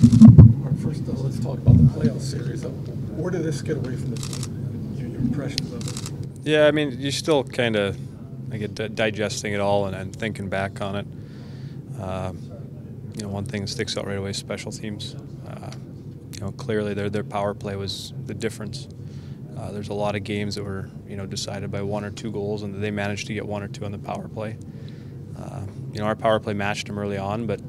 First, let's talk about the playoff series. Where did this get away from the team? Your impressions of it? Yeah, I mean, you're still kind of digesting it all and thinking back on it. You know, one thing that sticks out right away is special teams. You know, clearly their power play was the difference. There's a lot of games that were, you know, decided by 1 or 2 goals, and they managed to get 1 or 2 on the power play. You know, our power play matched them early on, but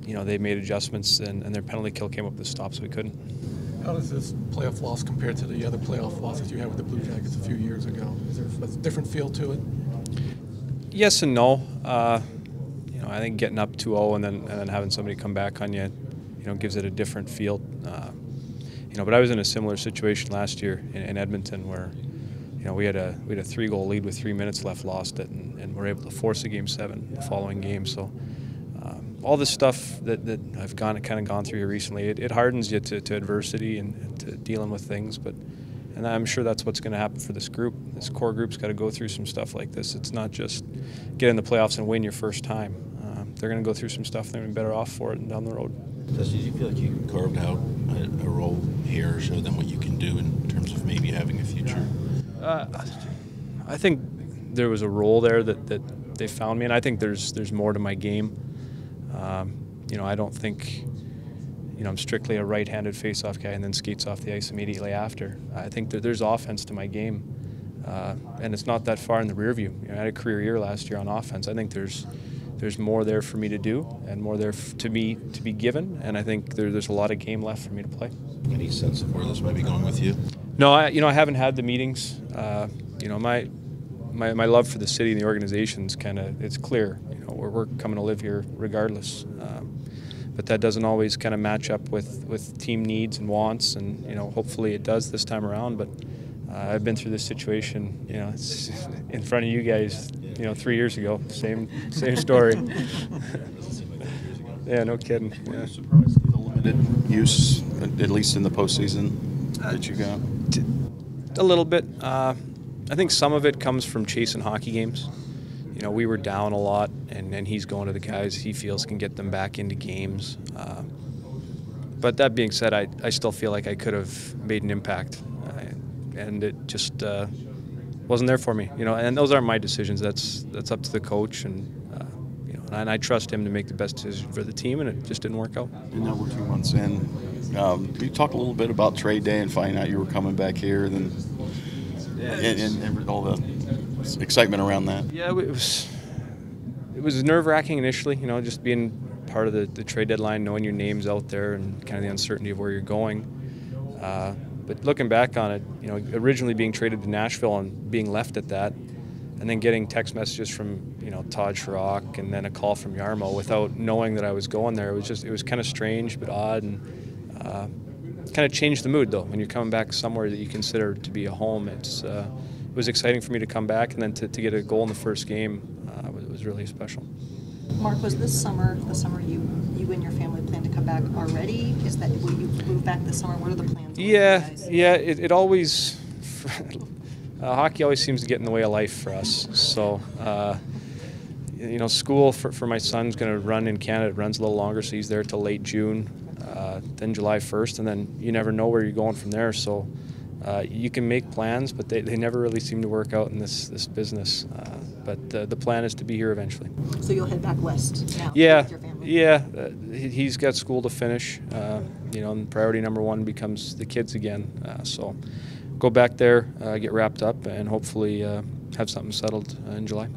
you know, they made adjustments, and their penalty kill came up with the stop, so we couldn't. How does this playoff loss compare to the other playoff losses you had with the Blue Jackets a few years ago? Is there a different feel to it? Yes and no. You know, I think getting up 2-0 and then having somebody come back on you, you know, gives it a different feel. You know, but I was in a similar situation last year in Edmonton where, you know, we had a 3-goal lead with 3 minutes left, lost it, and were able to force a Game 7 the following game. So all this stuff that I've kind of gone through here recently, it hardens you to adversity and to dealing with things. And I'm sure that's what's going to happen for this group. This core group's got to go through some stuff like this. It's not just get in the playoffs and win your first time. They're going to go through some stuff. They're going to be better off for it and down the road. Did you feel like you carved out a role here, show them what you can do in terms of maybe having a future? I think there was a role there that they found me, and I think there's more to my game. You know, I don't think, you know, I'm strictly a right-handed face-off guy and then skates off the ice immediately after. I think that there's offense to my game, and it's not that far in the rear view. You know, I had a career year last year on offense. I think there's more there for me to do and more there to be given, and I think there's a lot of game left for me to play. Any sense of where this might be going with you? No, I haven't had the meetings. You know, my love for the city and the organization's it's clear. You know, we're coming to live here regardless. But that doesn't always kind of match up with team needs and wants, and you know, hopefully it does this time around. But I've been through this situation, you know, it's in front of you guys, you know, 3 years ago. Same story. Yeah, no kidding. Were Yeah. you surprised at the limited use, at least in the postseason, that you got? A little bit. I think some of it comes from chasing hockey games. You know, we were down a lot, and he's going to the guys he feels can get them back into games. But that being said, I still feel like I could have made an impact, and it just wasn't there for me. You know, and those aren't my decisions. That's up to the coach, and you know, and I trust him to make the best decision for the team, and it just didn't work out. And now we're 2 months in. Can you talk a little bit about trade day and finding out you were coming back here, and all the excitement around that? Yeah, it was nerve-wracking initially, you know, just being part of the trade deadline, knowing your name's out there and kind of the uncertainty of where you're going. But looking back on it, you know, originally being traded to Nashville and being left at that, and then getting text messages from, you know, Todd Schrock and then a call from Yarmo without knowing that I was going there, it was kind of strange but odd, and kind of changed the mood though. When you're coming back somewhere that you consider to be a home, it was exciting for me to come back, and then to get a goal in the first game was really special. Mark, was this summer the summer you and your family plan to come back already? Will you move back this summer? What are the plans? Yeah. It always hockey always seems to get in the way of life for us. So you know, school for my son's going to run in Canada. It runs a little longer, so he's there till late June, then July 1st, and then you never know where you're going from there. So you can make plans, but they never really seem to work out in this business. But the plan is to be here eventually. So you'll head back west now? Yeah, with your family? yeah. He's got school to finish. You know, and priority number 1 becomes the kids again. So go back there, get wrapped up, and hopefully have something settled in July.